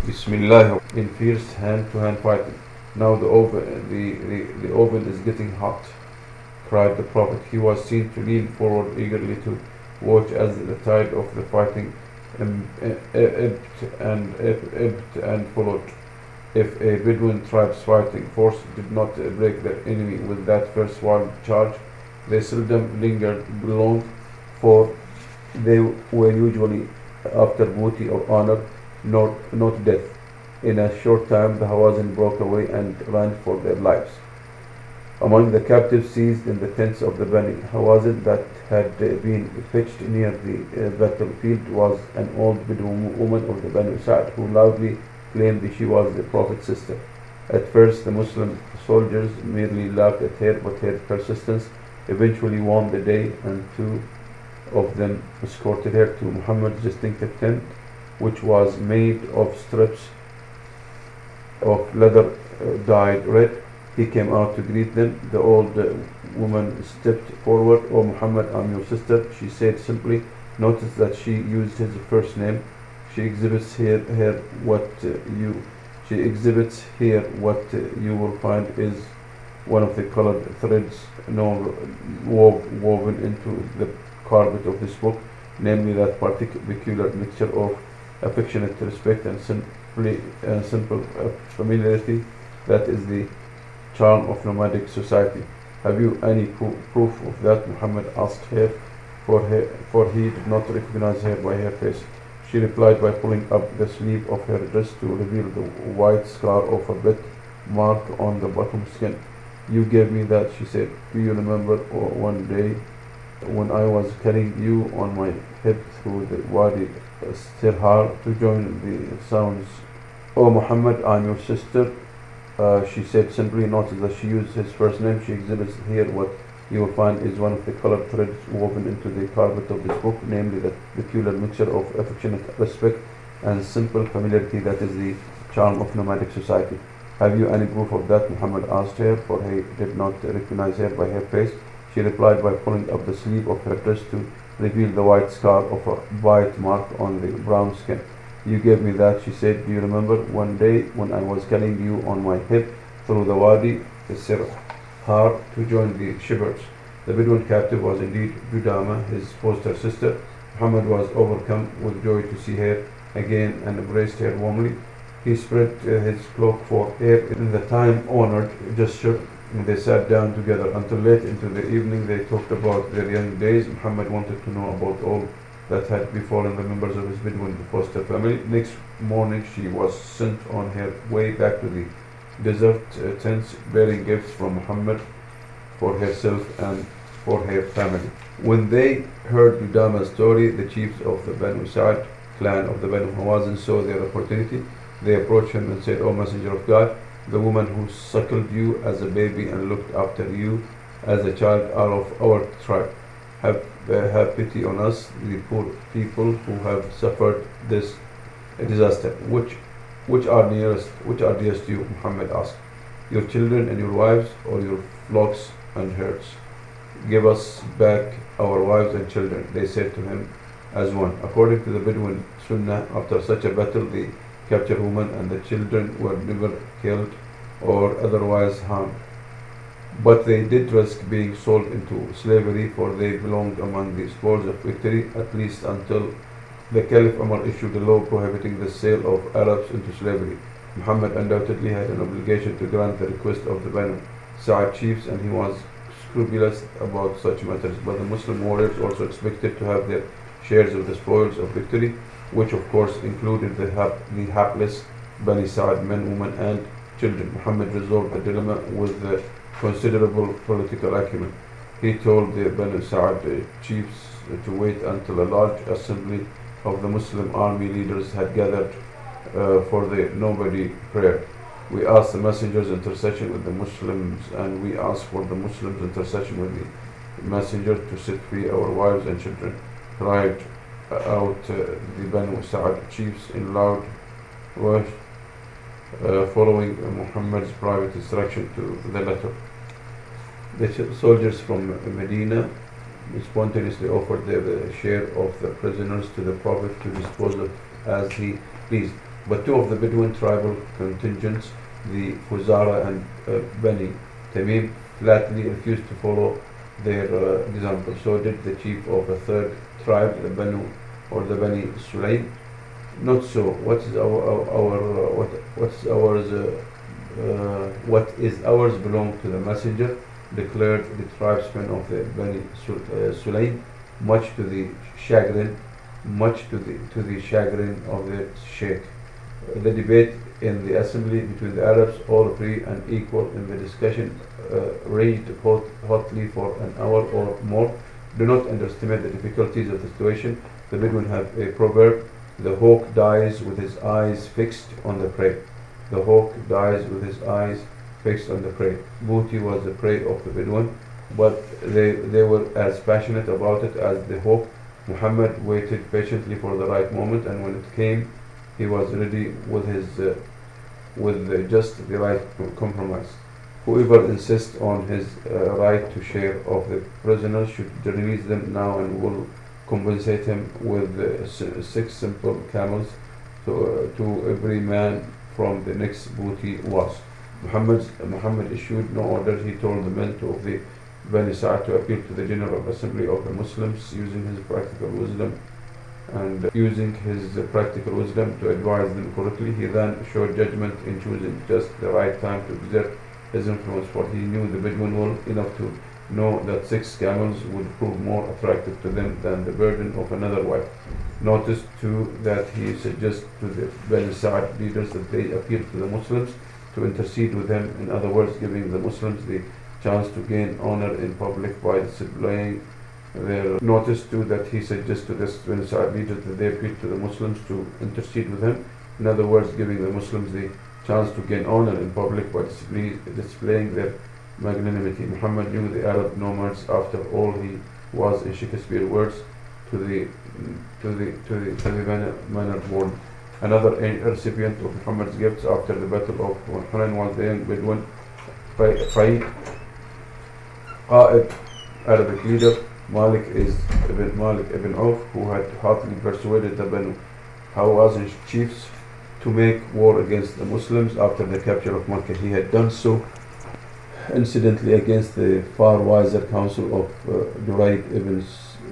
Bismillah, in fierce hand-to-hand fighting. Now the oven is getting hot, cried the Prophet. He was seen to lean forward eagerly to watch as the tide of the fighting ebbed and followed. If a Bedouin tribe's fighting force did not break their enemy with that first wild charge, they seldom lingered long, for they were usually after booty or honor, not death. In a short time, the Hawazin broke away and ran for their lives. Among the captives seized in the tents of the Bani Hawazin that had been pitched near the battlefield was an old Bedouin woman of the Bani Sa'd who loudly claimed that she was the Prophet's sister. At first, the Muslim soldiers merely laughed at her, but her persistence eventually won the day, and two of them escorted her to Muhammad's distinctive tent, which was made of strips of leather dyed red. He came out to greet them. The old woman stepped forward. "O Muhammad, I'm your sister," she said simply. Notice that she used his first name. She exhibits here what you will find is one of the colored threads woven into the carpet of this book, namely that peculiar mixture of affectionate respect and simple familiarity that is the charm of nomadic society. "Have you any proof of that?" Muhammad asked her, for he did not recognize her by her face. She replied by pulling up the sleeve of her dress to reveal the white scar of a bit mark on the bottom skin. "You gave me that," she said. "Do you remember one day when I was carrying you on my hip through the Wadi Sirhar to join the sounds?" "Oh Muhammad, I'm your sister," she said simply. Notice that she used his first name. She exhibits here what you will find is one of the colored threads woven into the carpet of this book, namely the peculiar mixture of affectionate respect and simple familiarity that is the charm of nomadic society. "Have you any proof of that?" Muhammad asked her, for he did not recognize her by her face. She replied by pulling up the sleeve of her dress to reveal the white scar of a bite mark on the brown skin. "You gave me that," she said. "Do you remember one day when I was carrying you on my hip through the Wadi Sirhar to join the shepherds?" The Bedouin captive was indeed Judama, his foster sister. Muhammad was overcome with joy to see her again and embraced her warmly. He spread his cloak for her in the time-honored gesture, and they sat down together. Until late into the evening they talked about their young days. Muhammad wanted to know about all that had befallen the members of his Bedouin foster family. Next morning she was sent on her way back to the desert tents, bearing gifts from Muhammad for herself and for her family. When they heard Udama's story, the chiefs of the Banu Sa'd clan of the Banu Hawazin saw their opportunity. They approached him and said, "O Messenger of God, the woman who suckled you as a baby and looked after you as a child are of our tribe. Have pity on us, the poor people who have suffered this disaster. Which are dearest to you?" Muhammad asked. "Your children and your wives, or your flocks and herds?" "Give us back our wives and children," they said to him as one. According to the Bedouin Sunnah, after such a battle, the captured women and the children were never killed or otherwise harmed. But they did risk being sold into slavery, for they belonged among the spoils of victory, at least until the Caliph Umar issued a law prohibiting the sale of Arabs into slavery. Muhammad undoubtedly had an obligation to grant the request of the Banu Sa'd chiefs, and he was scrupulous about such matters. But the Muslim warriors also expected to have their shares of the spoils of victory, which of course included the hapless Bani Sa'd men, women, and children. Muhammad resolved the dilemma with considerable political acumen. He told the Banu Sa'd chiefs to wait until a large assembly of the Muslim army leaders had gathered for the nobody prayer. "We ask the messenger's intercession with the Muslims, and we ask for the Muslims' intercession with the messenger to set free our wives and children," cried out the Banu Sa'd chiefs in loud voice, following Muhammad's private instruction to the letter. The soldiers from Medina spontaneously offered their share of the prisoners to the Prophet to dispose of as he pleased. But two of the Bedouin tribal contingents, the Fuzara and Bani Tamim, flatly refused to follow their example. So did the chief of a third tribe, the Banu or the Bani Sulaym. Not so. What is what is ours belong to the messenger, declared the tribesmen of the Bani Sulaym, much to the chagrin, to the chagrin of the sheikh. The debate in the assembly between the Arabs, all free and equal in the discussion, raged hotly for an hour or more. Do not underestimate the difficulties of the situation. The Bedouin have a proverb: the hawk dies with his eyes fixed on the prey. The hawk dies with his eyes fixed on the prey. Booty was the prey of the Bedouin, but they were as passionate about it as the hawk. Muhammad waited patiently for the right moment, and when it came, he was ready with just the right compromise. Whoever insists on his right to share of the prisoners should release them now, and will compensate him with 6 simple camels to every man from the next booty was. Muhammad issued no order. He told the men of the Bani Sa'd to appeal to the General Assembly of the Muslims using his practical wisdom to advise them correctly. He then showed judgment in choosing just the right time to exert his influence, for he knew the Bedouin well enough to know that 6 camels would prove more attractive to them than the burden of another wife. Notice too that he suggests to the Bani Sa'd leaders that they appeal to the Muslims to intercede with him, in other words, giving the Muslims the chance to gain honor in public by displaying their. Notice too that he suggests to the Bani Sa'd leaders that they appeal to the Muslims to intercede with him, in other words, giving the Muslims the chance to gain honor in public by displaying their magnanimity. Muhammad knew the Arab nomads. After all, he was, in Shakespeare's words, to the manner born. Another recipient of Muhammad's gifts after the battle of Hunayn was the young Bedouin Qa'id, Arabic leader Malik ibn Auf, who had hotly persuaded the Banu Hawazin chiefs to make war against the Muslims after the capture of Makkah. He had done so incidentally against the far wiser counsel of Durayd ibn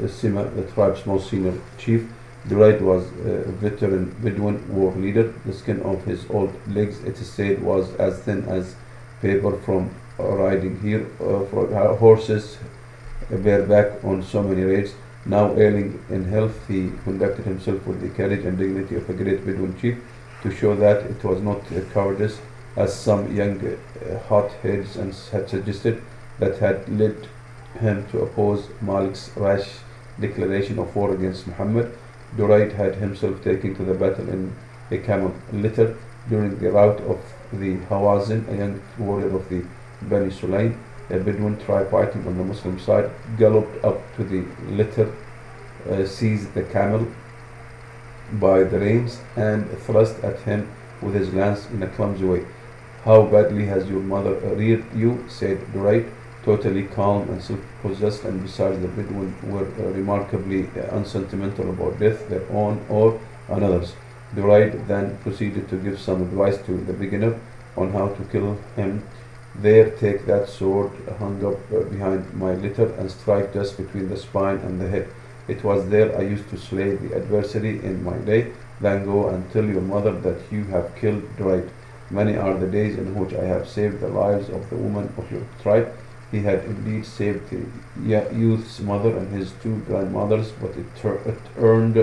Sima, the tribe's most senior chief. Durayd was a veteran Bedouin war leader. The skin of his old legs, it is said, was as thin as paper from riding here for horses bareback on so many raids. Now ailing in health, he conducted himself with the courage and dignity of a great Bedouin chief, to show that it was not cowardice, as some young hotheads had suggested, that had led him to oppose Malik's rash declaration of war against Muhammad. Durayd had himself taken to the battle in a camel litter. During the rout of the Hawazin, a young warrior of the Bani Sulaym, a Bedouin tribe fighting on the Muslim side, galloped up to the litter, seized the camel by the reins, and thrust at him with his lance in a clumsy way. "How badly has your mother reared you?" said Durayd, totally calm and self-possessed, and besides, the Bedouin were remarkably unsentimental about death, their own or another's. Durayd then proceeded to give some advice to the beginner on how to kill him. "There, take that sword hung up behind my litter, and strike just between the spine and the head. It was there I used to slay the adversary in my day. Then go and tell your mother that you have killed Durayd. Many are the days in which I have saved the lives of the women of your tribe." He had indeed saved the youth's mother and his 2 grandmothers, but it earned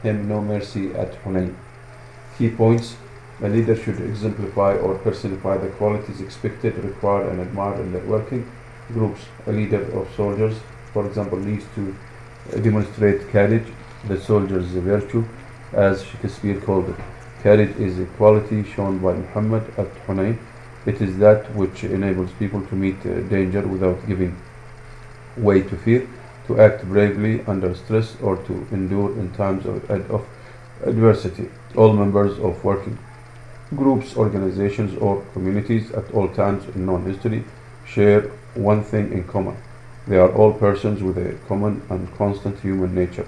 him no mercy at Hunayn. Key points: a leader should exemplify or personify the qualities expected, required, and admired in their working groups. A leader of soldiers, for example, needs to demonstrate courage, the soldier's virtue, as Shakespeare called it. Courage is a quality shown by Muhammad at Hunayn. It is that which enables people to meet danger without giving way to fear, to act bravely under stress, or to endure in times of adversity. All members of working groups, organizations, or communities at all times in known history share one thing in common: they are all persons with a common and constant human nature.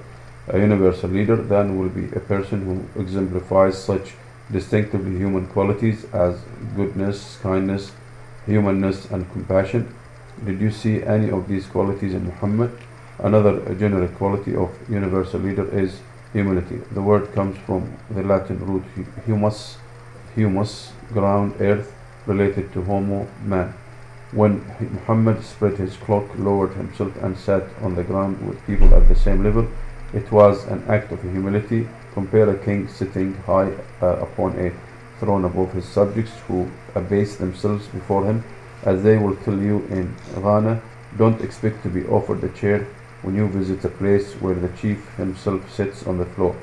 A universal leader then will be a person who exemplifies such distinctively human qualities as goodness, kindness, humanness, and compassion. Did you see any of these qualities in Muhammad? Another generic quality of universal leader is humility. The word comes from the Latin root humus, ground, earth, related to homo, man. When Muhammad spread his cloak, lowered himself, and sat on the ground with people at the same level, it was an act of humility. Compare a king sitting high upon a throne above his subjects who abase themselves before him. As they will tell you in Ghana, don't expect to be offered a chair when you visit a place where the chief himself sits on the floor.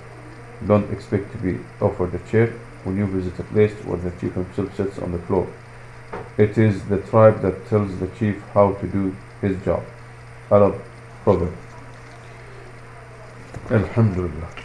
Don't expect to be offered a chair when you visit a place where the chief himself sits on the floor. It is the tribe that tells the chief how to do his job. Arab proverb. Alhamdulillah.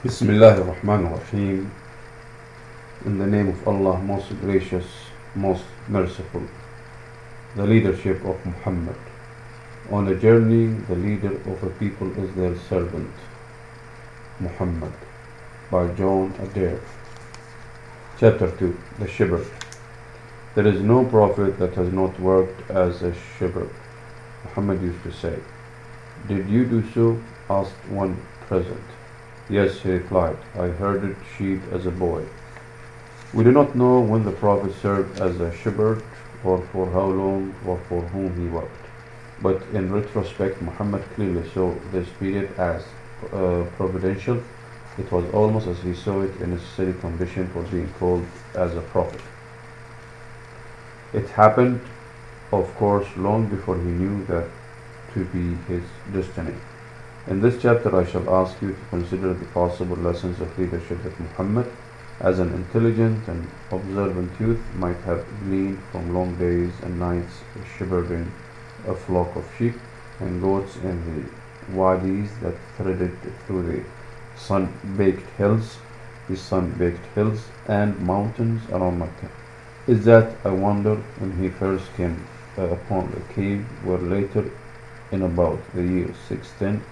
Bismillah ar-Rahman ar-Rahim. In the name of Allah, most gracious, most merciful. The leadership of Muhammad. On a journey, the leader of a people is their servant, Muhammad, by John Adair. Chapter 2. The Shepherd. There is no prophet that has not worked as a shepherd. Muhammad used to say. Did you do so? Asked one present. Yes, he replied. I herded sheep as a boy. We do not know when the prophet served as a shepherd, or for how long, or for whom he worked. But in retrospect, Muhammad clearly saw this period as providential. It was almost as he saw it a necessary condition for being called as a prophet. It happened, of course, long before he knew that to be his destiny. In this chapter, I shall ask you to consider the possible lessons of leadership that Muhammad, as an intelligent and observant youth, might have gleaned from long days and nights shepherding a flock of sheep and goats in the wadis that threaded through the sun-baked hills and mountains around Mecca. Is that, I wonder, when he first came upon the cave where later, in about the year 610,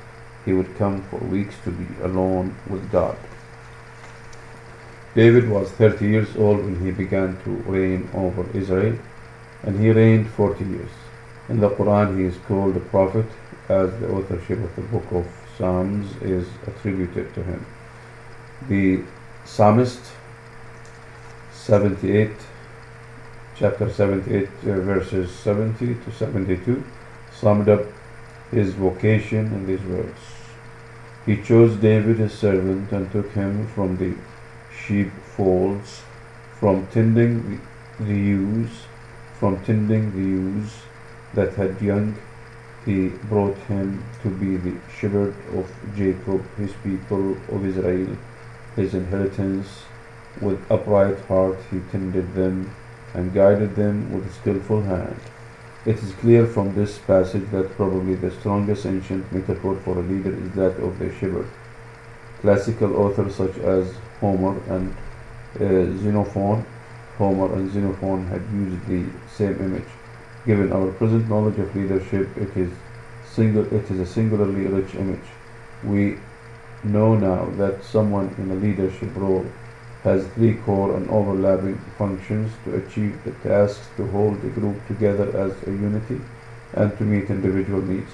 he would come for weeks to be alone with God. David was 30 years old when he began to reign over Israel, and he reigned 40 years. In the Quran, he is called a prophet, as the authorship of the book of Psalms is attributed to him. The Psalmist 78, chapter 78, verses 70 to 72, summed up his vocation in these words. He chose David his servant and took him from the sheepfolds, from tending the ewes that had young. He brought him to be the shepherd of Jacob, his people of Israel, his inheritance. With upright heart he tended them and guided them with a skillful hand. It is clear from this passage that probably the strongest ancient metaphor for a leader is that of the shepherd. Classical authors such as Homer and Xenophon had used the same image. Given our present knowledge of leadership, it is a singularly rich image. We know now that someone in a leadership role has three core and overlapping functions to achieve the tasks: to hold the group together as a unity and to meet individual needs.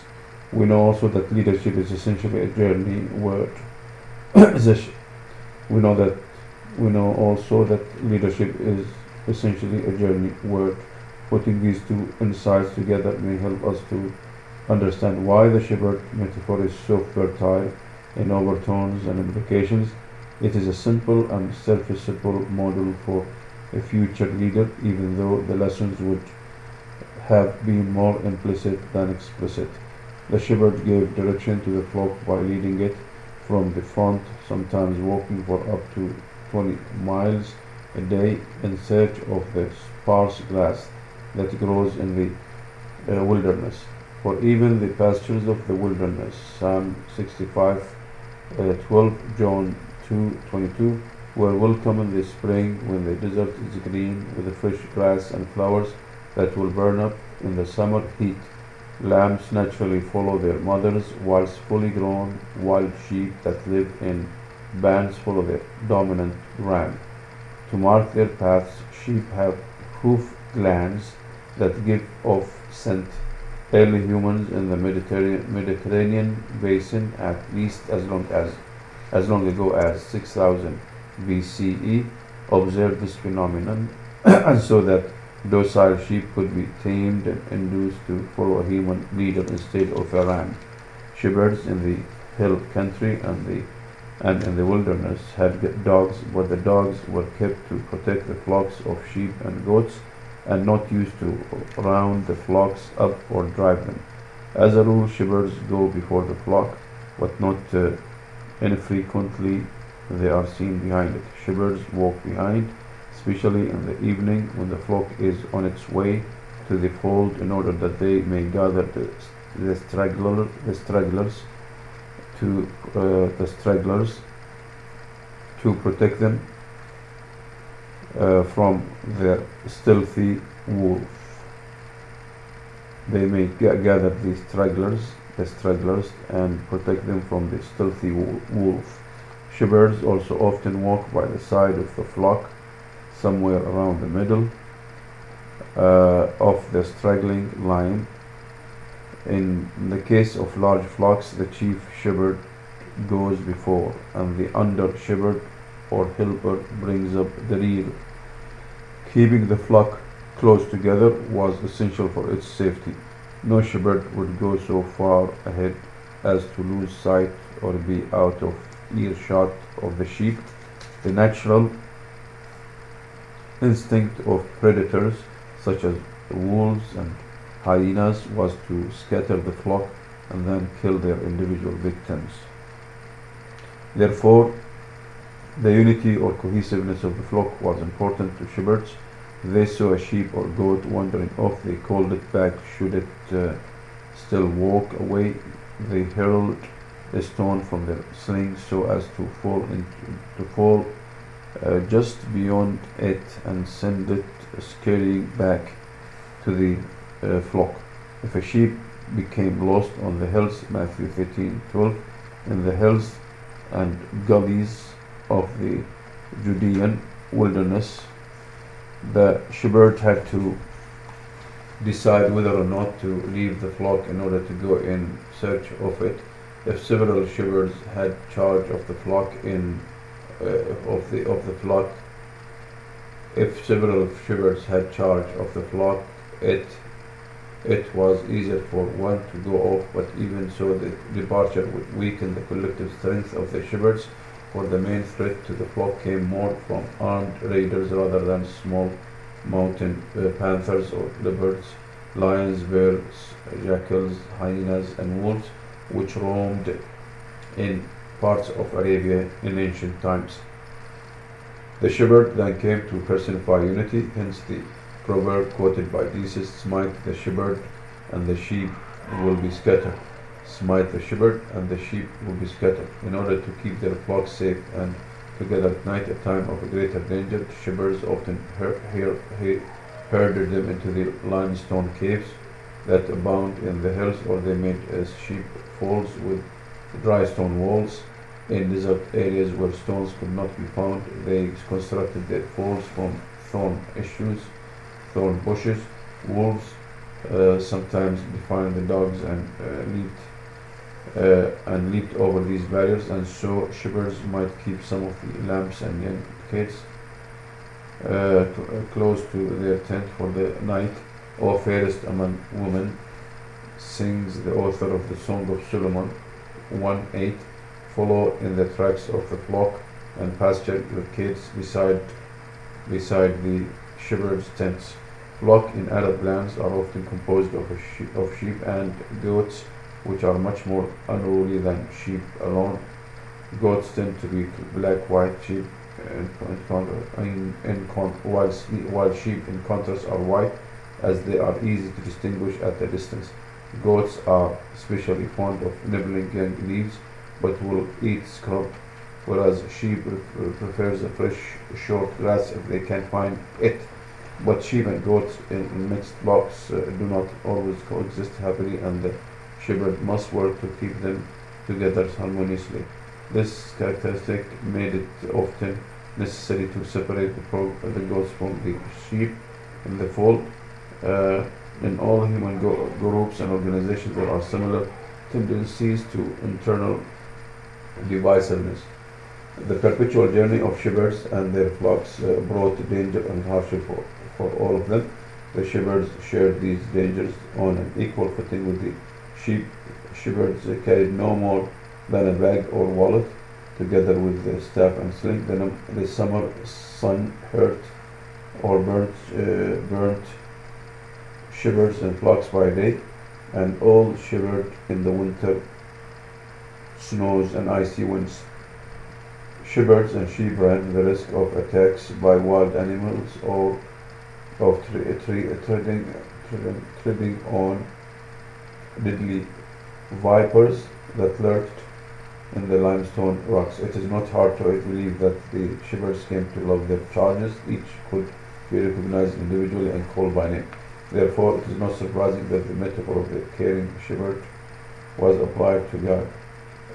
We know also that leadership is essentially a journey word. we know also that leadership is essentially a journey word. Putting these two insights together may help us to understand why the shepherd metaphor is so fertile in overtones and implications. It is a simple and serviceable model for a future leader, even though the lessons would have been more implicit than explicit. The shepherd gave direction to the flock by leading it from the front, sometimes walking for up to 20 miles a day in search of the sparse grass that grows in the wilderness, or even the pastures of the wilderness. Psalm 65:12, John 2:22, were welcome in the spring when the desert is green with the fresh grass and flowers that will burn up in the summer heat. Lambs naturally follow their mothers, whilst fully grown wild sheep that live in bands follow their dominant ram. To mark their paths, sheep have hoof glands that give off scent. Early humans in the Mediterranean basin, at least as long ago as 6000 BCE, observed this phenomenon, and so that docile sheep could be tamed and induced to follow a human leader instead of a ram. Shepherds in the hill country and in the wilderness had dogs, but the dogs were kept to protect the flocks of sheep and goats, and not used to round the flocks up or drive them. As a rule, shepherds go before the flock, but not infrequently they are seen behind it. Shepherds walk behind, especially in the evening when the flock is on its way to the fold, in order that they may gather the stragglers to protect them from their stealthy wolf. They may gather the stragglers, and protect them from the stealthy wolf. Shepherds also often walk by the side of the flock, somewhere around the middle of the straggling line. In the case of large flocks, the chief shepherd goes before, and the under shepherd or helper brings up the rear. Keeping the flock close together was essential for its safety. No shepherd would go so far ahead as to lose sight or be out of earshot of the sheep. The natural instinct of predators such as wolves and hyenas was to scatter the flock and then kill their individual victims. Therefore, the unity or cohesiveness of the flock was important to shepherds. If they saw a sheep or goat wandering off, they called it back. Should it still walk away, they hurled a stone from their sling so as to fall just beyond it and send it scurrying back to the flock. If a sheep became lost on the hills, Matthew 13:12, in the hills and gullies of the Judean wilderness, the shepherd had to decide whether or not to leave the flock in order to go in search of it. If several shepherds had charge of the flock if several shepherds had charge of the flock, it was easier for one to go off, but even so, the departure would weaken the collective strength of the shepherds, for the main threat to the flock came more from armed raiders rather than small mountain panthers or leopards, lions, bears, jackals, hyenas, and wolves, which roamed in parts of Arabia in ancient times. The shepherd then came to personify unity, hence the proverb quoted by Jesus, "Smite the shepherd and the sheep will be scattered." Smite the shepherd and the sheep will be scattered. In order to keep their flocks safe and together at night, a time of greater danger, shepherds often herded them into the limestone caves that abound in the hills, or they made sheep folds with dry stone walls. In desert areas where stones could not be found, they constructed their folds from thorn bushes. Wolves sometimes defied the dogs and leaped over these barriers, and so shepherds might keep some of the lambs and young kids close to their tent for the night. O fairest among women, sings the author of the Song of Solomon 1:8, follow in the tracks of the flock and pasture your kids beside the shepherd's tents. Flock in Arab lands are often composed of sheep and goats, which are much more unruly than sheep alone. Goats tend to be black-white, sheep while sheep in contrast are white, as they are easy to distinguish at a distance. Goats are especially fond of nibbling young leaves, but will eat scrub, whereas sheep prefers a fresh, short grass if they can find it. But sheep and goats in mixed flocks do not always coexist happily, and the shepherd must work to keep them together harmoniously. This characteristic made it often necessary to separate the goats from the sheep in the fold. In all human groups and organizations, there are similar tendencies to internal divisiveness. The perpetual journey of shepherds and their flocks brought danger and hardship for all of them. The shepherds shared these dangers on an equal footing with the sheep. Shepherds carried no more than a bag or wallet, together with the staff and sling. The summer sun hurt or burnt shepherds and flocks by day, and all shivered in the winter snows and icy winds. Shepherds and sheep ran the risk of attacks by wild animals or of treading on deadly vipers that lurked in the limestone rocks. It is not hard to believe that the shepherds came to love their charges. Each could be recognized individually and called by name. Therefore, it is not surprising that the metaphor of the caring shepherd was applied to God.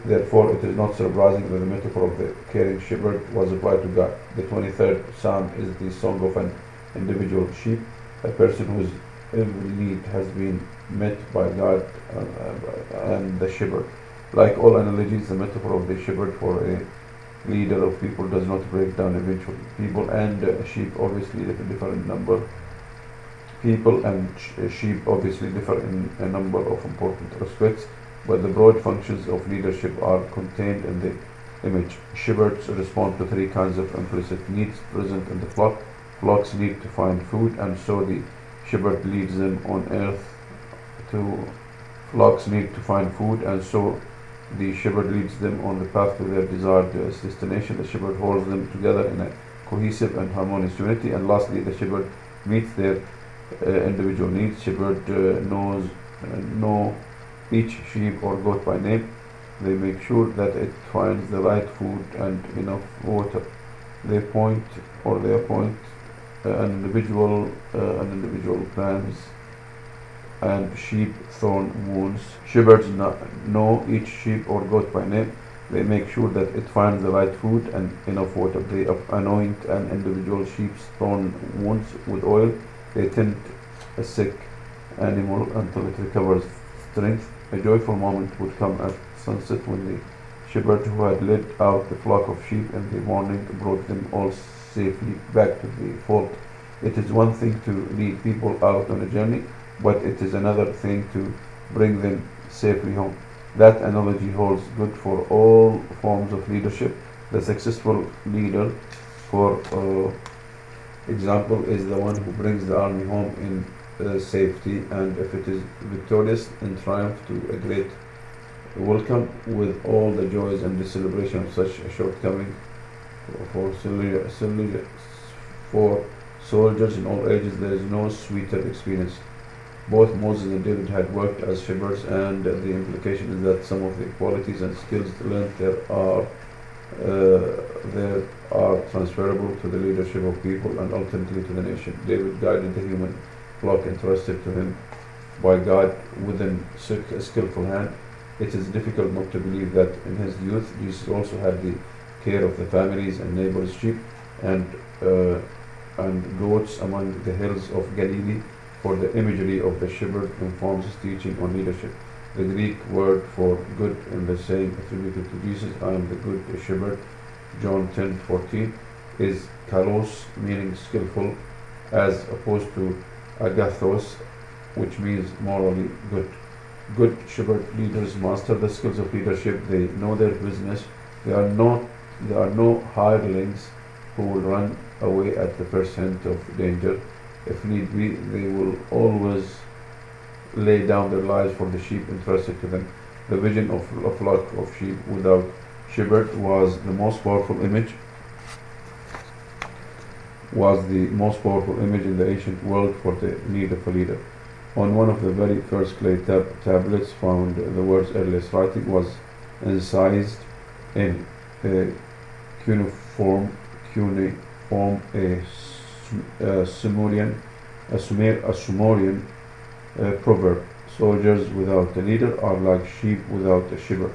Therefore, it is not surprising that the metaphor of the caring shepherd was applied to God. The 23rd Psalm is the song of an individual sheep, a person whose every need has been met by God and the shepherd. Like all analogies, the metaphor of the shepherd for a leader of people does not break down eventually. People and sheep obviously differ in number. People and sheep obviously differ in a number of important respects, but the broad functions of leadership are contained in the image. Shepherds respond to three kinds of implicit needs present in the flock. Flocks need to find food, and so the shepherd leads them on earth to flocks need to find food, and so the shepherd leads them on the path to their desired destination. The shepherd holds them together in a cohesive and harmonious unity, and lastly, the shepherd meets their individual needs. Shepherd know each sheep or goat by name. They make sure that it finds the right food and enough water. They appoint an individual plans and sheep thorn wounds. Shepherds know each sheep or goat by name. They make sure that it finds the right food and enough water. They anoint an individual sheep's thorn wounds with oil. They tend a sick animal until it recovers strength. A joyful moment would come at sunset when the shepherd who had led out the flock of sheep in the morning brought them all safely back to the fold. It is one thing to lead people out on a journey, but it is another thing to bring them safely home. That analogy holds good for all forms of leadership. The successful leader, for example, is the one who brings the army home in safety, and if it is victorious in triumph, to a great welcome with all the joys and the celebration of such a shortcoming for soldiers in all ages. There is no sweeter experience. Both Moses and David had worked as shepherds, and the implication is that some of the qualities and skills learned there are transferable to the leadership of people and ultimately to the nation. David guided the human flock entrusted to him by God within a skillful hand. It is difficult not to believe that in his youth Jesus also had the care of the families and neighbors' sheep and goats among the hills of Galilee, for the imagery of the shepherd informs his teaching on leadership. The Greek word for good in the saying attributed to Jesus, I am the good shepherd, John 10:14, is kalos, meaning skillful, as opposed to agathos, which means morally good. Good shepherd leaders master the skills of leadership. They know their business. There are no hirelings who will run away at the first hint of danger. If need be, they will always lay down their lives for the sheep entrusted to them. The vision of a flock of sheep without shepherd was the most powerful image in the ancient world for the need of a leader. On one of the very first clay tablets found, the words earliest writing was incised in cuneiform, a Sumerian proverb. Soldiers without a leader are like sheep without a shepherd.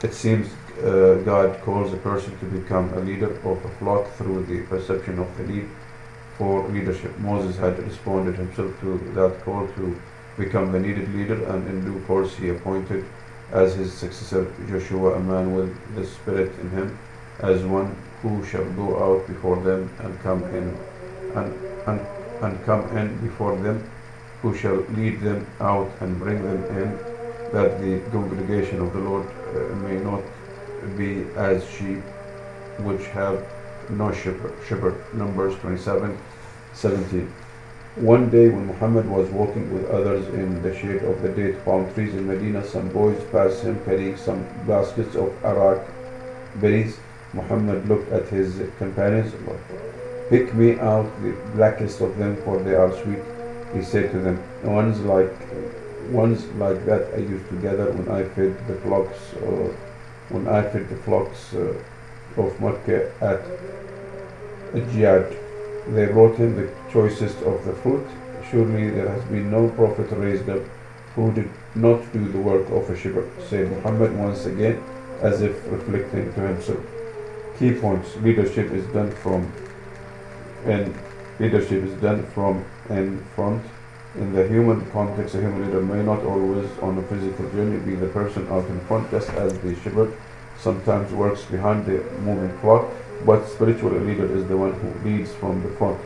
It seems God calls a person to become a leader of a flock through the perception of the need for leadership. Moses had responded himself to that call to become the needed leader, and in due course he appointed as his successor Joshua, a man with the Spirit in him, as one who shall go out before them and come in before them, who shall lead them out and bring them in, that the congregation of the Lord may not be as sheep which have no shepherd. Numbers 27:17. One day when Muhammad was walking with others in the shade of the date palm trees in Medina, some boys passed him carrying some baskets of arak berries. Muhammad looked at his companions. Pick me out the blackest of them, for they are sweet. He said to them, ones like that I used to gather when I fed the flocks when I fed the flocks of Makkah at Jihad. They brought him the choicest of the fruit. Surely there has been no prophet raised up who did not do the work of a shepherd, said Muhammad once again, as if reflecting to himself. Key points: leadership is done from and leadership is done from in front. In the human context, a human leader may not always on a physical journey be the person out in front, just as the shepherd sometimes works behind the moving flock, but spiritually a leader is the one who leads from the front.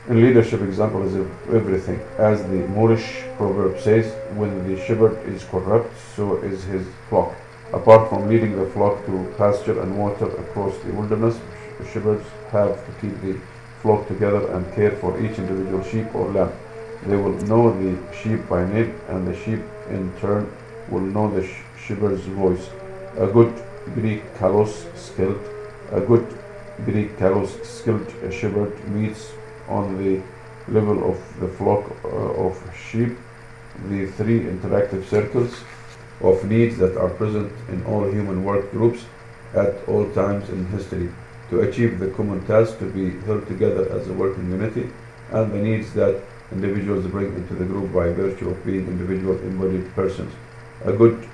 In leadership, example is everything. As the Moorish proverb says, when the shepherd is corrupt, so is his flock. Apart from leading the flock to pasture and water across the wilderness, shepherds have to keep the flock together and care for each individual sheep or lamb. They will know the sheep by name, and the sheep in turn will know the shepherd's voice. A good Greek kalos skilled shepherd meets on the level of the flock of sheep the three interactive circles of needs that are present in all human work groups at all times in history to achieve the common task to be held together as a working unity, and the needs that individuals bring into the group by virtue of being individual embodied persons. A good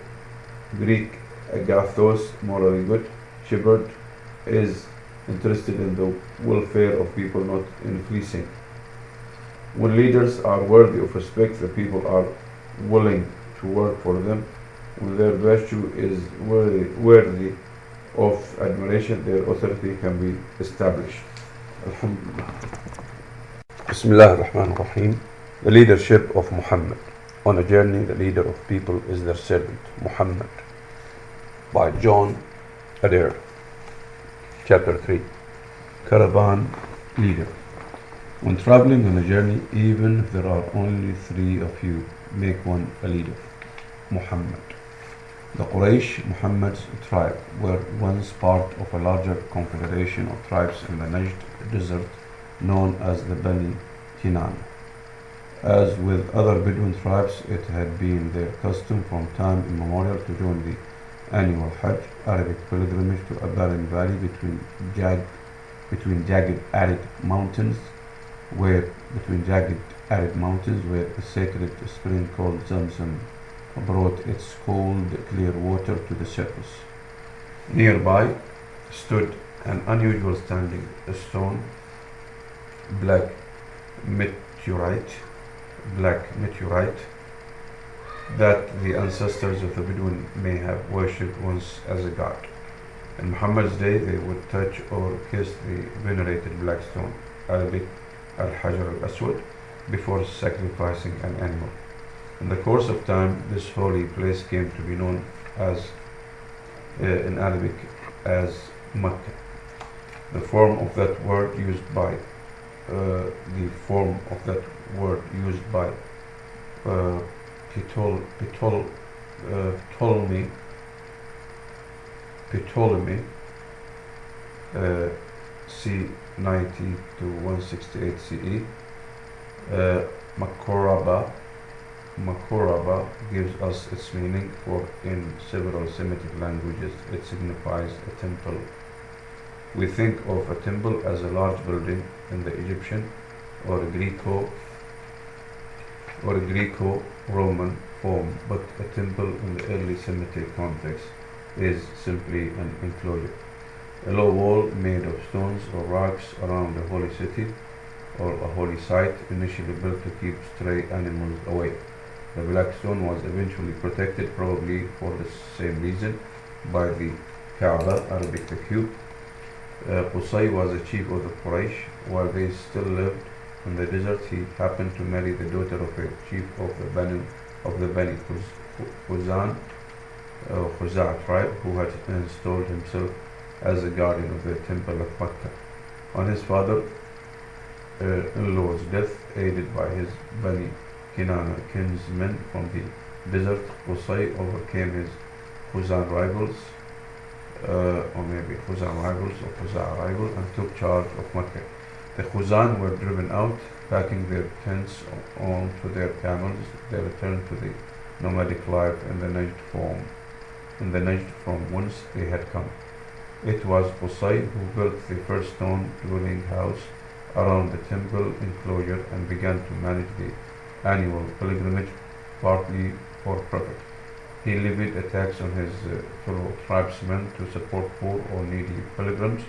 Greek agathos, morally good, shepherd is interested in the welfare of people, not in fleecing. When leaders are worthy of respect, the people are willing to work for them. When their virtue is worthy of admiration, their authority can be established. Alhamdulillah. Bismillah ar-Rahman ar-Rahim. The leadership of Muhammad. On a journey, the leader of people is their servant, Muhammad. By John Adair. Chapter 3. Caravan Leader. When traveling on a journey, even if there are only 3 of you, make one a leader. Muhammad. The Quraysh, Muhammad's tribe, were once part of a larger confederation of tribes in the Najd desert known as the Bani Kinana. As with other Bedouin tribes, it had been their custom from time immemorial to join the annual Hajj, Arabic pilgrimage to a barren valley between jagged arid mountains, where a sacred spring called Zamzam brought its cold, clear water to the surface. Nearby stood an unusual standing stone, black meteorite, that the ancestors of the Bedouin may have worshipped once as a god. In Muhammad's day, they would touch or kiss the venerated black stone, Arabic Al-Hajar al-Aswad, before sacrificing an animal. In the course of time, this holy place came to be known as, in Arabic, as Makkah. The form of that word used by Ptolemy, c. 90 to 168 CE. Makoraba gives us its meaning, for in several Semitic languages it signifies a temple. We think of a temple as a large building in the Egyptian or a Greco-Roman form, but a temple in the early Semitic context is simply an enclosure, a low wall made of stones or rocks around a holy city or a holy site, initially built to keep stray animals away. The black stone was eventually protected, probably for the same reason, by the Kaaba, Arabic the cube. Qusay was a chief of the Quraysh. While they still lived in the desert, he happened to marry the daughter of a chief of the Bani Khuza'a tribe, who had installed himself as a guardian of the temple of Makkah. On his father-in-law's death, aided by his Bani Kinana kinsmen from the desert, Qusay overcame his Khuzan rivals, Khuza'a rivals, and took charge of Makkah. The Khuzan were driven out, packing their tents onto their camels. They returned to the nomadic life in the Najd form in the Najd from whence they had come. It was Qusay who built the first stone dwelling house around the temple enclosure and began to manage the annual pilgrimage, partly for profit. He levied a tax on his fellow tribesmen to support poor or needy pilgrims,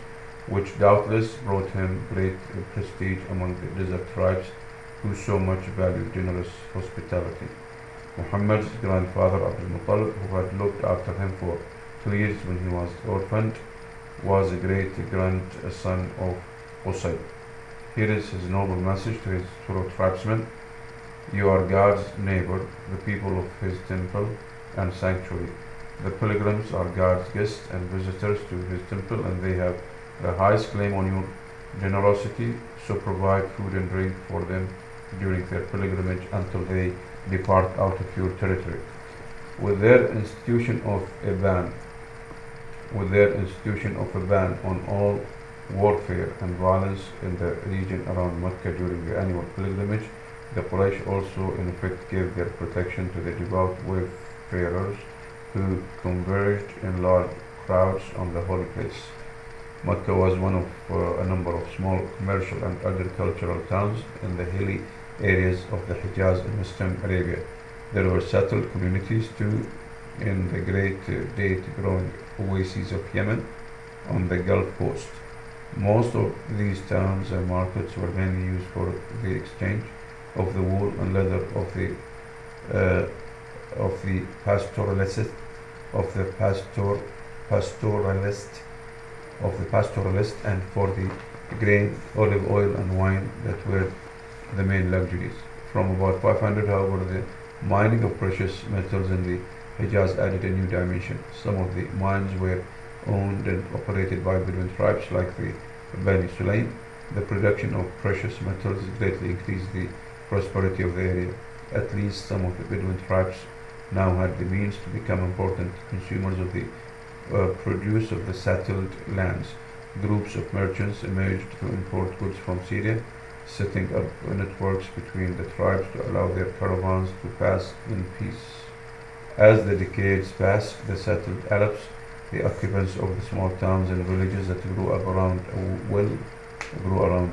which doubtless brought him great prestige among the desert tribes who so much valued generous hospitality. Muhammad's grandfather Abdul Muttalib, who had looked after him for 2 years when he was orphaned, was a great grandson of Qusay. Here is his noble message to his fellow tribesmen: You are God's neighbor, the people of his temple and sanctuary. The pilgrims are God's guests and visitors to his temple, and they have the highest claim on your generosity, so provide food and drink for them during their pilgrimage until they depart out of your territory. With their institution of a ban, with their institution of a ban on all warfare and violence in the region around Mecca during the annual pilgrimage, the Quraysh also in effect gave their protection to the devout wayfarers who converged in large crowds on the holy place. Mecca was one of a number of small commercial and agricultural towns in the hilly areas of the Hijaz in Western Arabia. There were settled communities too in the great date-growing oases of Yemen on the Gulf Coast. Most of these towns and markets were mainly used for the exchange of the wool and leather uh, pastoralist of the pastoralist and for the grain, olive oil and wine that were the main luxuries. From about 500, however, the mining of precious metals in the Hijaz added a new dimension. Some of the mines were owned and operated by Bedouin tribes like the Bani Sulaim. The production of precious metals greatly increased the prosperity of the area. At least some of the Bedouin tribes now had the means to become important consumers of the produce of the settled lands. Groups of merchants emerged to import goods from Syria, setting up networks between the tribes to allow their caravans to pass in peace. As the decades passed, the settled Arabs, the occupants of the small towns and villages that grew around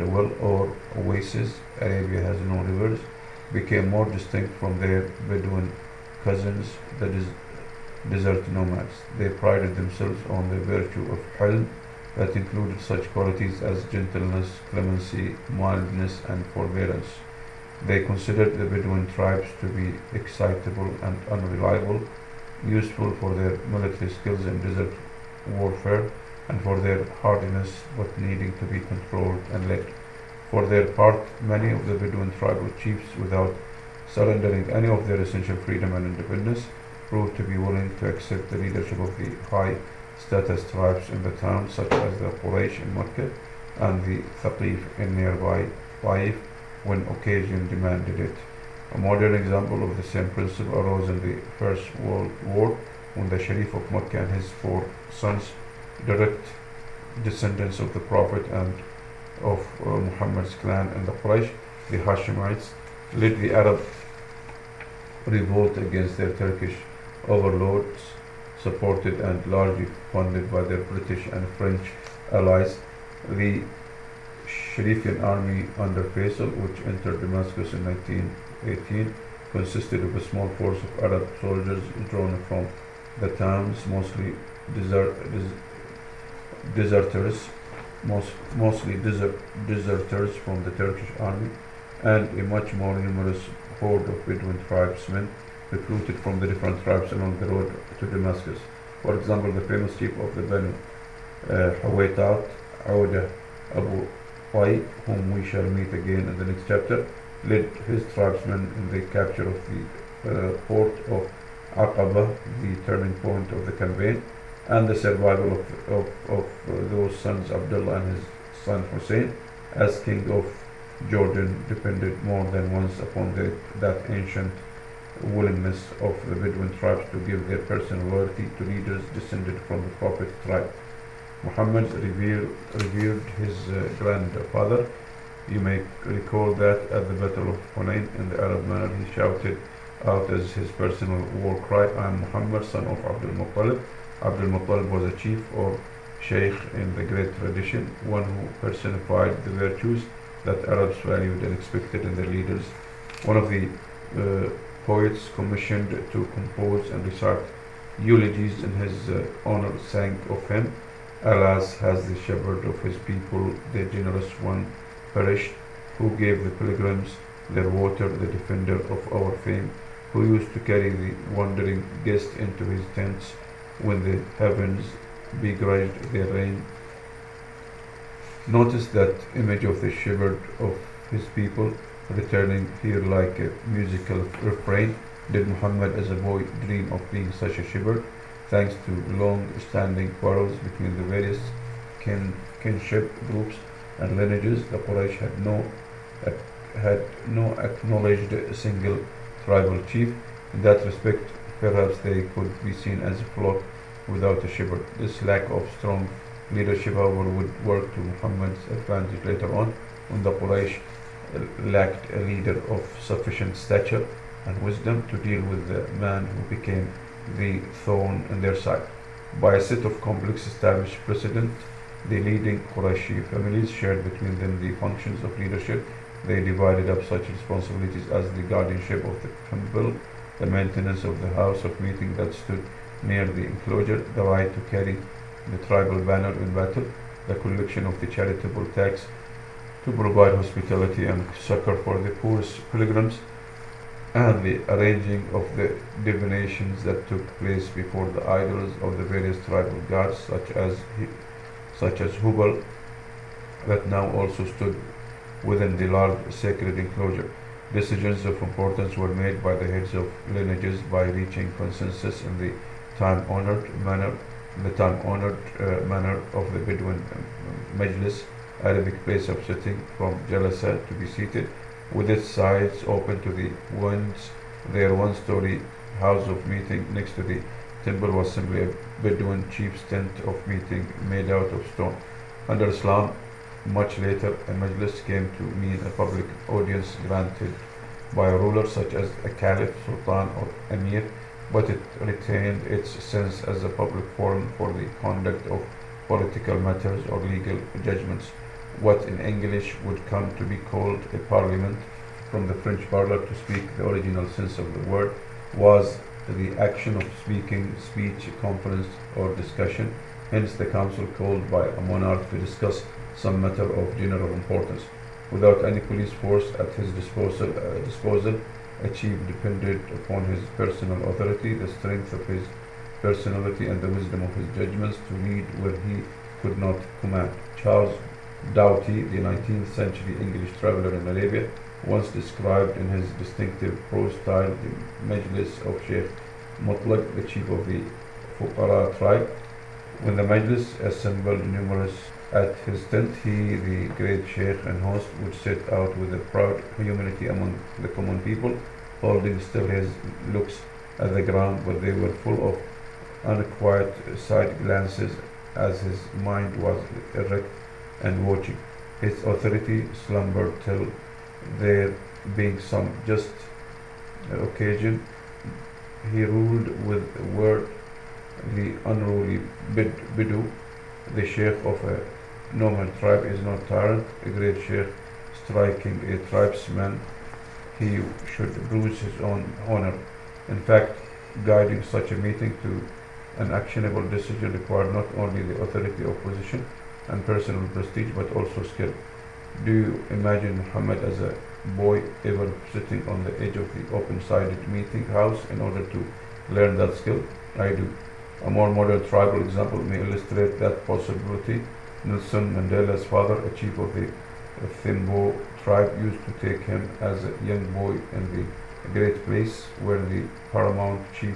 a well or oasis, Arabia has no rivers, became more distinct from their Bedouin cousins, the desert nomads. They prided themselves on the virtue of hilm, that included such qualities as gentleness, clemency, mildness, and forbearance. They considered the Bedouin tribes to be excitable and unreliable, useful for their military skills in desert warfare, and for their hardiness, but needing to be controlled and led. For their part, many of the Bedouin tribal chiefs, without surrendering any of their essential freedom and independence, proved to be willing to accept the leadership of the high status tribes in the town, such as the Quraysh in Mecca and the Thaqif in nearby Taif, when occasion demanded it. A modern example of the same principle arose in the First World War, when the Sharif of Mecca and his 4 sons, direct descendants of the Prophet and of Muhammad's clan and the Quraysh, the Hashemites, led the Arab revolt against their Turkish overlords, supported and largely funded by their British and French allies. The Sharifian army under Faisal, which entered Damascus in 1918, consisted of a small force of Arab soldiers drawn from the towns, mostly deserters from the Turkish army, and a much more numerous horde of Bedouin tribesmen recruited from the different tribes along the road to Damascus. For example, the famous chief of the Banu Huwaitat, Auda Abu Qay, whom we shall meet again in the next chapter, led his tribesmen in the capture of the port of Aqaba, the turning point of the campaign, and the survival of those sons Abdullah and his son Hussein as king of Jordan depended more than once upon that ancient willingness of the Bedouin tribes to give their personal loyalty to leaders descended from the Prophet tribe. Muhammad revered his grandfather. You may recall that at the Battle of Hunayn, in the Arab manner, he shouted, out as his personal war cry, "I am Muhammad, son of Abdul Muttalib." Abdul Muttalib was a chief or sheikh in the great tradition, one who personified the virtues that Arabs valued and expected in their leaders. One of the poets commissioned to compose and recite eulogies in his honor sang of him, "Alas, has the shepherd of his people, the generous one, perished, who gave the pilgrims their water, the defender of our fame, who used to carry the wandering guest into his tents when the heavens begrudged their rain." Notice that image of the shepherd of his people returning here like a musical refrain. Did Muhammad as a boy dream of being such a shepherd? Thanks to long-standing quarrels between the various kinship groups and lineages, the Quraysh had no acknowledged single tribal chief. In that respect, perhaps they could be seen as a flock without a shepherd. This lack of strong leadership, however, would work to Muhammad's advantage later on, when the Quraysh lacked a leader of sufficient stature and wisdom to deal with the man who became the thorn in their side. By a set of complex established precedent, the leading Qurayshi families shared between them the functions of leadership. They divided up such responsibilities as the guardianship of the temple, the maintenance of the house of meeting that stood near the enclosure, the right to carry the tribal banner in battle, the collection of the charitable tax to provide hospitality and succor for the poorest pilgrims, and the arranging of the divinations that took place before the idols of the various tribal gods, such as Hubal, that now also stood within the large sacred enclosure. Decisions of importance were made by the heads of lineages by reaching consensus in the time-honored manner, of the Bedouin Majlis, Arabic place of sitting from Jalasa to be seated, with its sides open to the winds. Their one-story house of meeting next to the temple was simply a Bedouin chief's tent of meeting made out of stone. Under Islam, much later, a majlis came to mean a public audience granted by a ruler such as a caliph, sultan, or emir, but it retained its sense as a public forum for the conduct of political matters or legal judgments. What in English would come to be called a parliament, from the French parler to speak the original sense of the word, was the action of speaking, speech, conference, or discussion. Hence, the council called by a monarch to discuss some matter of general importance. Without any police force at his disposal, a chief depended upon his personal authority, the strength of his personality, and the wisdom of his judgments to lead where he could not command. Charles Doughty, the 19th century English traveller in Arabia, once described in his distinctive prose style the Majlis of Sheikh Mutlaq, the chief of the Fuqara tribe. When the Majlis assembled numerous at his tent, he, the great Sheikh and host, would set out with a proud humility among the common people, holding still his looks at the ground, but they were full of unquiet side glances, as his mind was erect and watching. His authority slumbered till there being some just occasion. He ruled with a word. The unruly Bidu, the sheikh of a nomad tribe, is not tyrant. A great sheikh striking a tribesman, he should bruise his own honor. In fact, guiding such a meeting to an actionable decision required not only the authority of position and personal prestige, but also skill. Do you imagine Muhammad as a boy ever sitting on the edge of the open-sided meeting house in order to learn that skill? I do. A more modern tribal example may illustrate that possibility. Nelson Mandela's father, a chief of the Thimbo tribe, used to take him as a young boy in the great place where the paramount chief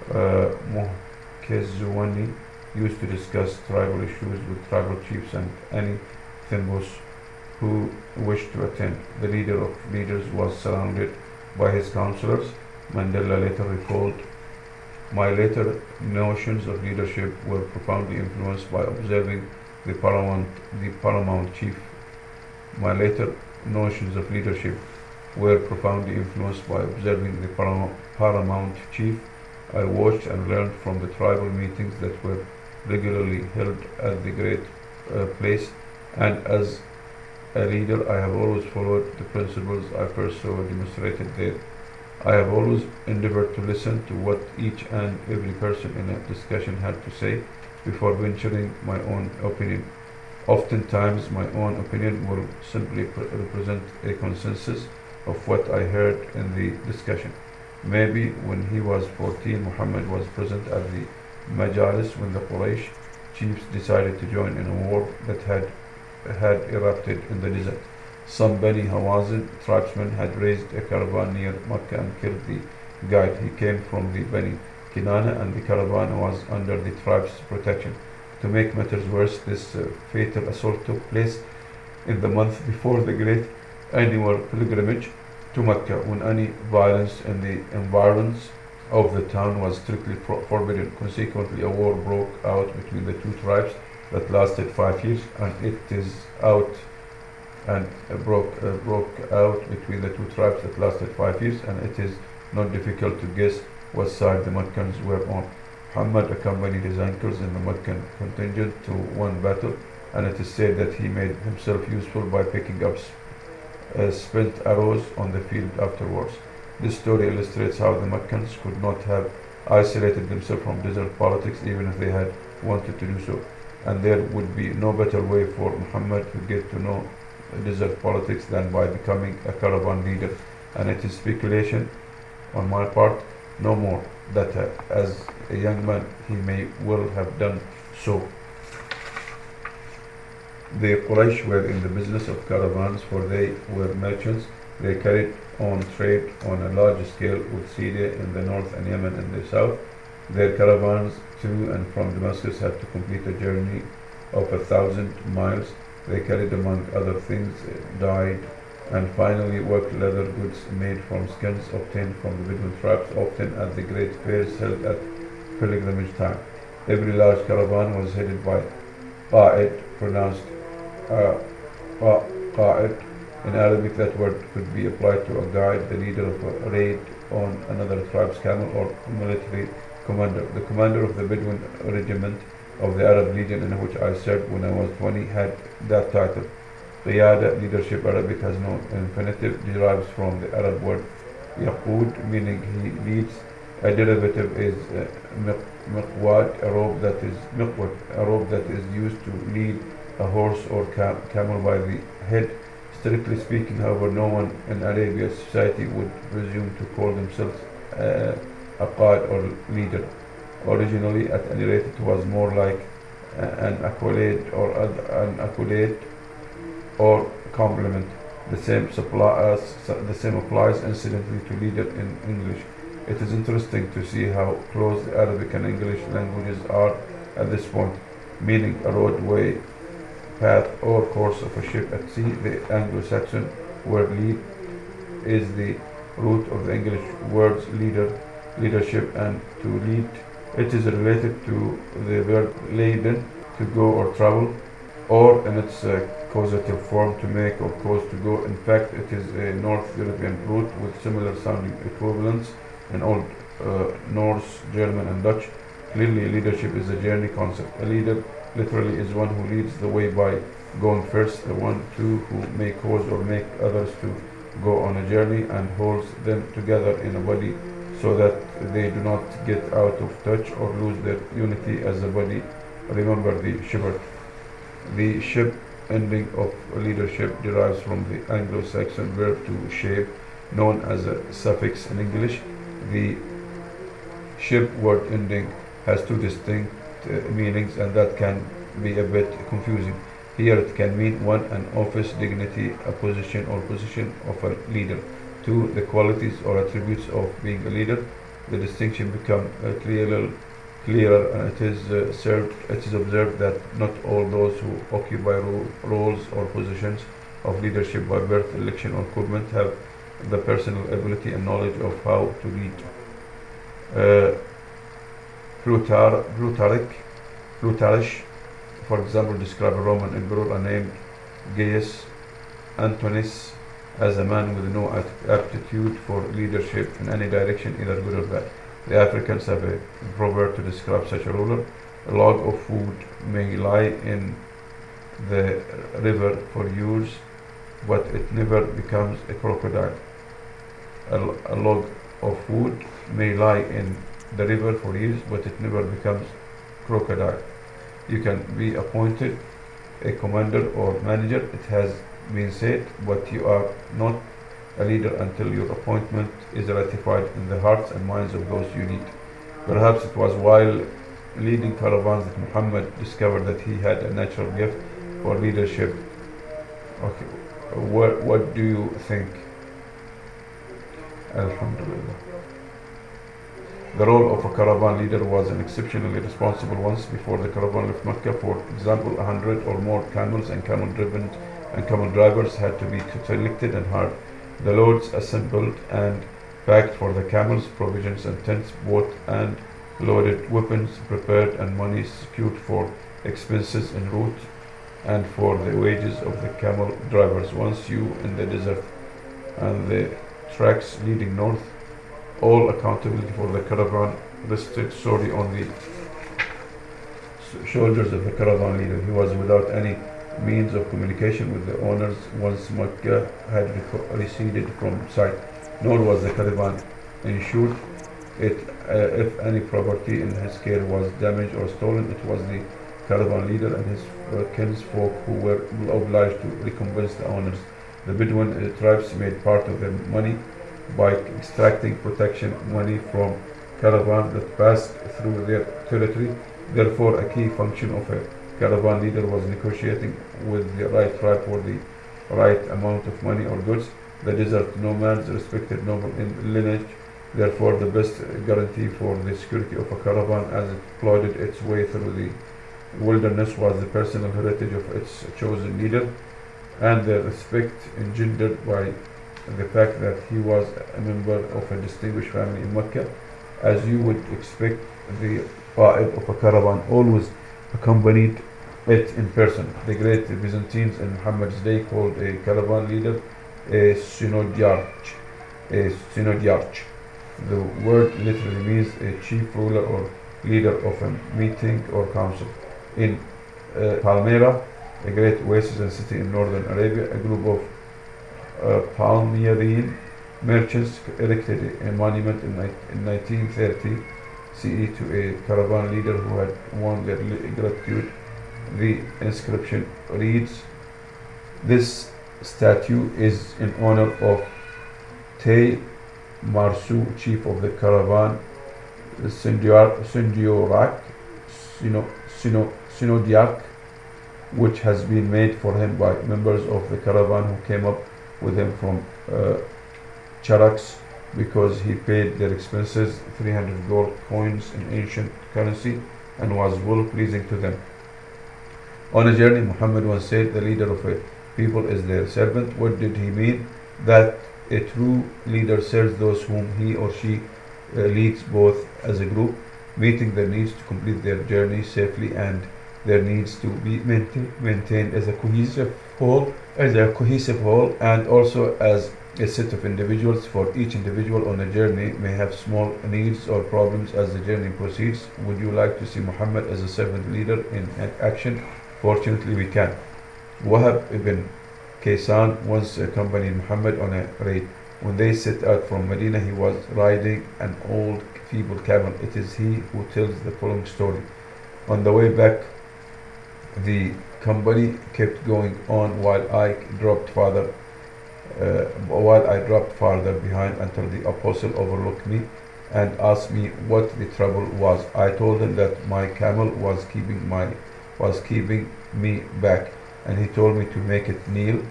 Mokezwani used to discuss tribal issues with tribal chiefs and any Thimbos who wished to attend. The leader of leaders was surrounded by his counselors. Mandela later recalled, "My later notions of leadership were profoundly influenced by observing the paramount chief. My later notions of leadership were profoundly influenced by observing the paramount chief. I watched and learned from the tribal meetings that were regularly held at the great place, and as a leader, I have always followed the principles I first saw demonstrated there. I have always endeavored to listen to what each and every person in a discussion had to say before venturing my own opinion. Oftentimes, my own opinion will simply represent a consensus of what I heard in the discussion. Maybe when he was 14, Muhammad was present at the Majalis when the Quraysh chiefs decided to join in a war that had erupted in the desert. Some Bani Hawazin tribesmen had raised a caravan near Mecca and killed the guide. He came from the Bani Kinana and the caravan was under the tribe's protection. To make matters worse, this fatal assault took place in the month before the great annual pilgrimage to Mecca, when any violence in the environs of the town was strictly forbidden. Consequently, a war broke out between the two tribes that lasted 5 years, and it is out and broke out between the two tribes that lasted 5 years, and it is not difficult to guess what side the Meccans were on. Muhammad accompanied his uncles in the Meccan contingent to one battle, and it is said that he made himself useful by picking up spent arrows on the field afterwards. This story illustrates how the Meccans could not have isolated themselves from desert politics even if they had wanted to do so, and there would be no better way for Muhammad to get to know desert politics than by becoming a caravan leader. And it is speculation on my part, no more, that as a young man he may well have done so. The Quraysh were in the business of caravans, for they were merchants. They carried on trade on a large scale with Syria in the north and Yemen in the south. Their caravans to and from Damascus had to complete a journey of 1,000 miles. They carried, among other things, dyed and finally worked leather goods made from skins obtained from the Bedouin tribes, often at the great fairs held at pilgrimage time. Every large caravan was headed by Qa'id, pronounced Qa'id. In Arabic, that word could be applied to a guide, the leader of a raid on another tribe's camel, or a military commander. The commander of the Bedouin regiment of the Arab Legion in which I served when I was 20 had that title. Qiyada, leadership. Arabic has no infinitive, derives from the Arab word yaqud, meaning he leads. A derivative is miqwad, a rope that is used to lead a horse or camel by the head. Strictly speaking, however, no one in Arabia's society would presume to call themselves a qad or leader. Originally, at any rate, it was more like an accolade or compliment. The same applies incidentally to leader in English. It is interesting to see how close the Arabic and English languages are at this point, meaning a roadway, path, or course of a ship at sea. The Anglo-Saxon word lead is the root of the English words leadership, and to lead. It is related to the verb leiden, to go or travel, or in its causative form, to make or cause to go. In fact, it is a North European root with similar sounding equivalents in Old Norse, German, and Dutch. Clearly, leadership is a journey concept. A leader literally is one who leads the way by going first, the one too who may cause or make others to go on a journey and holds them together in a body so that they do not get out of touch or lose their unity as a body. Remember the shepherd. The ship ending of leadership derives from the Anglo-Saxon verb to shape, known as a suffix in English. The ship word ending has two distinct meanings, and that can be a bit confusing. Here it can mean 1, an office, dignity, a position or position of a leader. 2, the qualities or attributes of being a leader. The distinction becomes clearer, and it is observed that not all those who occupy roles or positions of leadership by birth, election, or appointment have the personal ability and knowledge of how to lead. Plutarch, for example, described a Roman emperor named Gaius Antoninus as a man with no aptitude for leadership in any direction, either good or bad. The Africans have a proverb to describe such a ruler. A log of food may lie in the river for years, but it never becomes a crocodile. A log of food may lie in the river for years, but it never becomes crocodile. You can be appointed a commander or manager, it has been said, but you are not a leader until your appointment is ratified in the hearts and minds of those you lead. Perhaps it was while leading caravans that Muhammad discovered that he had a natural gift for leadership. Okay, what do you think? Alhamdulillah. The role of a caravan leader was an exceptionally responsible one. Before the caravan left Mecca, for example, 100 or more camels and camel drivers had to be selected and hired. The loads assembled and packed for the camels, provisions and tents bought and loaded, weapons prepared, and money secured for expenses en route and for the wages of the camel drivers. Once you in the desert and the tracks leading north, all accountability for the caravan rested solely on the shoulders of the caravan leader. He was without any means of communication with the owners once Mecca had receded from sight, nor was the caravan insured. If any property in his care was damaged or stolen, it was the caravan leader and his kinsfolk who were obliged to recompense the owners. The Bedouin tribes made part of their money by extracting protection money from caravans that passed through their territory. Therefore, a key function of a caravan leader was negotiating with the right tribe for the right amount of money or goods. The desert nomads respected noble lineage. Therefore, the best guarantee for the security of a caravan as it plodded its way through the wilderness was the personal heritage of its chosen leader, and the respect engendered by the fact that he was a member of a distinguished family in Mecca. As you would expect, the qa'id of a caravan always accompanied it in person. The great Byzantines in Muhammad's day called a caravan leader a synodiarch. The word literally means a chief ruler or leader of a meeting or council. In Palmyra, a great oasis and city in northern Arabia, a group of Palmyrene merchants erected a monument in 1930 CE to a caravan leader who had won their gratitude. The inscription reads, "This statue is in honor of Tay Marsu, chief of the caravan, Synodiac, which has been made for him by members of the caravan who came up with him from Charax, because he paid their expenses, 300 gold coins in ancient currency, and was well pleasing to them." On a journey, Muhammad once said, "The leader of a people is their servant." What did he mean? That a true leader serves those whom he or she leads, both as a group, meeting their needs to complete their journey safely, and their needs to be maintained as a cohesive whole, and also as a set of individuals. For each individual on a journey may have small needs or problems as the journey proceeds. Would you like to see Muhammad as a servant leader in action? Fortunately, we can. Wahab ibn Kaysan once accompanied Muhammad on a raid. When they set out from Medina, he was riding an old, feeble camel. It is he who tells the following story. On the way back, the company kept going on while I dropped farther behind until the apostle overlooked me and asked me what the trouble was. I told him that my camel was keeping me back, and he told me to make it kneel.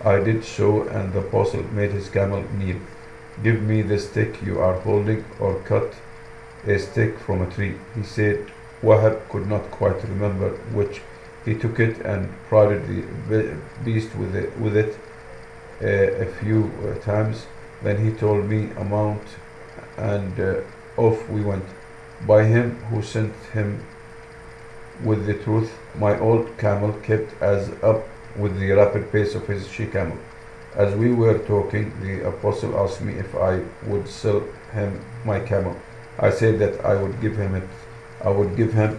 I did so, and the apostle made his camel kneel. "Give me the stick you are holding," or cut a stick from a tree, he said. Wahab could not quite remember which. He took it and prodded the beast with it a few times. Then he told me a mount, and off we went. By him who sent him with the truth, my old camel kept as up with the rapid pace of his she camel. As we were talking, the apostle asked me if I would sell him my camel. I said that I would give him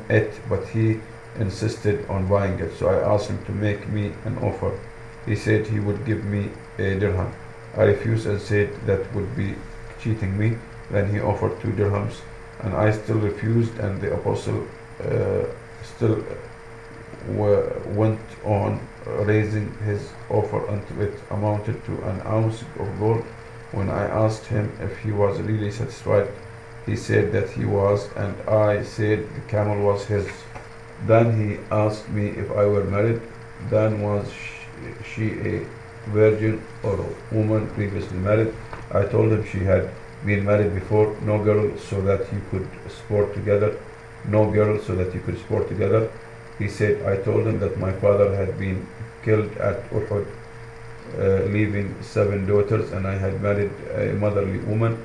it, but he insisted on buying it. So I asked him to make me an offer. He said he would give me a dirham. I refused and said that would be cheating me. Then he offered 2 dirhams, and I still refused, and the apostle still went on raising his offer until it amounted to an ounce of gold. When I asked him if he was really satisfied, he said that he was, and I said the camel was his. Then he asked me if I were married. Then was she a virgin or a woman previously married? I told him she had been married before. No girl, so that you could sport together. No girl, so that you could sport together. He said, I told him that my father had been killed at Uhud, leaving 7 daughters, and I had married a motherly woman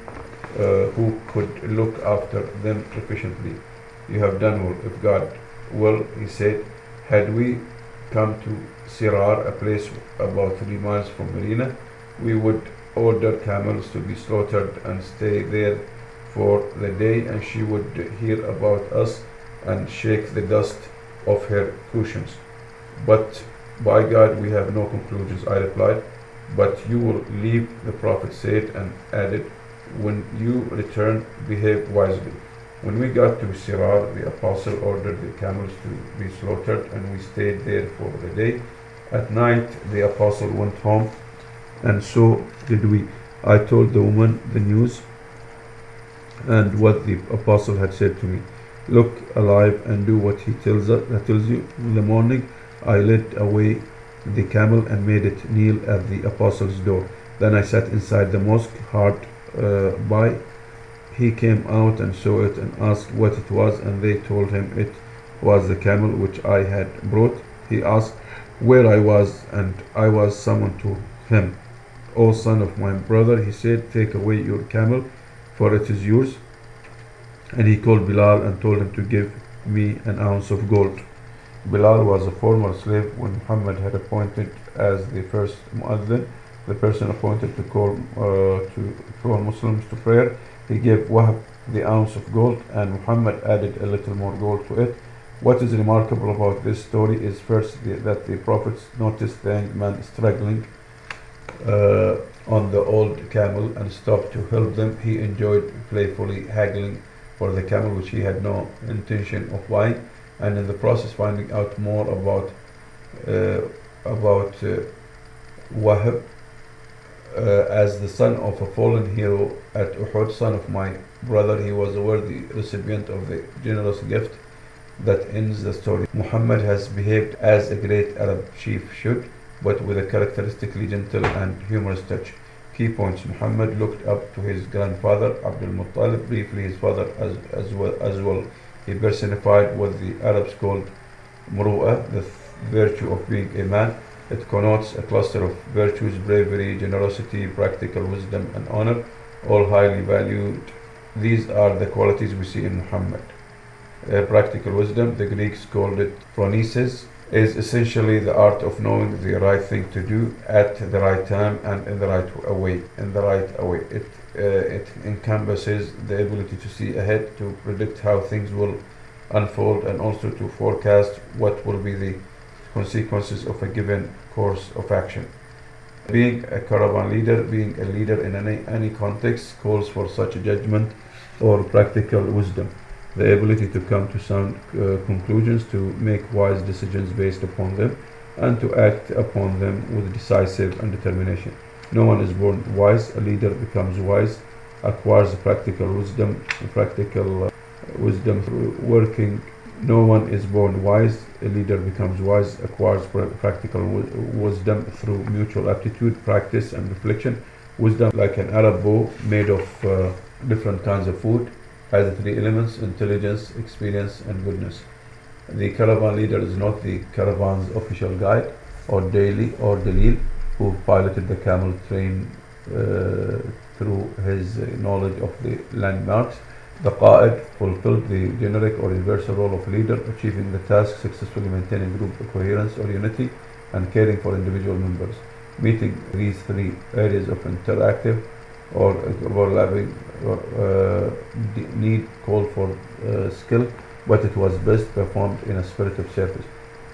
who could look after them efficiently. You have done well, if God will, he said. Had we come to Sirar, a place about 3 miles from Medina, we would order camels to be slaughtered and stay there for the day, and she would hear about us and shake the dust of her cushions. But by God, we have no conclusions, I replied. But you will leave, the Prophet said, and added, when you return, behave wisely. When we got to Sirar, the Apostle ordered the camels to be slaughtered, and we stayed there for the day. At night, the Apostle went home, and so did we. I told the woman the news and what the Apostle had said to me. Look alive and do what he tells you. In the morning, I led away the camel and made it kneel at the Apostle's door. Then I sat inside the mosque hard by. He came out and saw it and asked what it was, and they told him it was the camel which I had brought. He asked where I was, and I was summoned to him. O son of my brother, he said, take away your camel, for it is yours. And he called Bilal and told him to give me an ounce of gold. Bilal was a former slave when Muhammad had appointed as the first muaddin, the person appointed to call Muslims to prayer. He gave Wahb the ounce of gold, and Muhammad added a little more gold to it. What is remarkable about this story is first that the Prophet noticed the young man struggling on the old camel and stopped to help them. He enjoyed playfully haggling for the camel which he had no intention of buying, and in the process finding out more about Wahb as the son of a fallen hero at Uhud, son of my brother. He was a worthy recipient of the generous gift. That ends the story. Muhammad has behaved as a great Arab chief should, but with a characteristically gentle and humorous touch. Key points. Muhammad looked up to his grandfather Abdul Muttalib, briefly his father as well. He personified what the Arabs called Muru'ah, the virtue of being a man. It connotes a cluster of virtues: bravery, generosity, practical wisdom, and honor, all highly valued. These are the qualities we see in Muhammad. Practical wisdom, the Greeks called it phronesis, is essentially the art of knowing the right thing to do at the right time and in the right way. It encompasses the ability to see ahead, to predict how things will unfold, and also to forecast what will be the consequences of a given course of action. Being a caravan leader, being a leader in any context, calls for such a judgment or practical wisdom. The ability to come to sound conclusions, to make wise decisions based upon them, and to act upon them with decisive and determination. No one is born wise. A leader becomes wise, acquires practical wisdom through working. No one is born wise. A leader becomes wise, acquires practical wisdom through mutual aptitude, practice, and reflection. Wisdom, like an Arab bow made of different kinds of food, has the 3 elements: intelligence, experience, and goodness. The caravan leader is not the caravan's official guide or daily or dalil, who piloted the camel train through his knowledge of the landmarks. The qa'id fulfilled the generic or universal role of leader, achieving the task, successfully maintaining group coherence or unity, and caring for individual members. Meeting these three areas of interactive or overlapping need called for skill, but it was best performed in a spirit of service.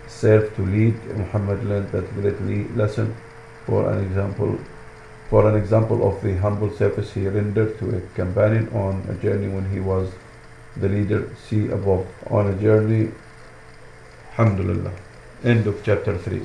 Served to lead. Muhammad learned that great lesson for an example. For an example of the humble service he rendered to a companion on a journey when he was the leader, see above. On a journey, Alhamdulillah. End of chapter 3.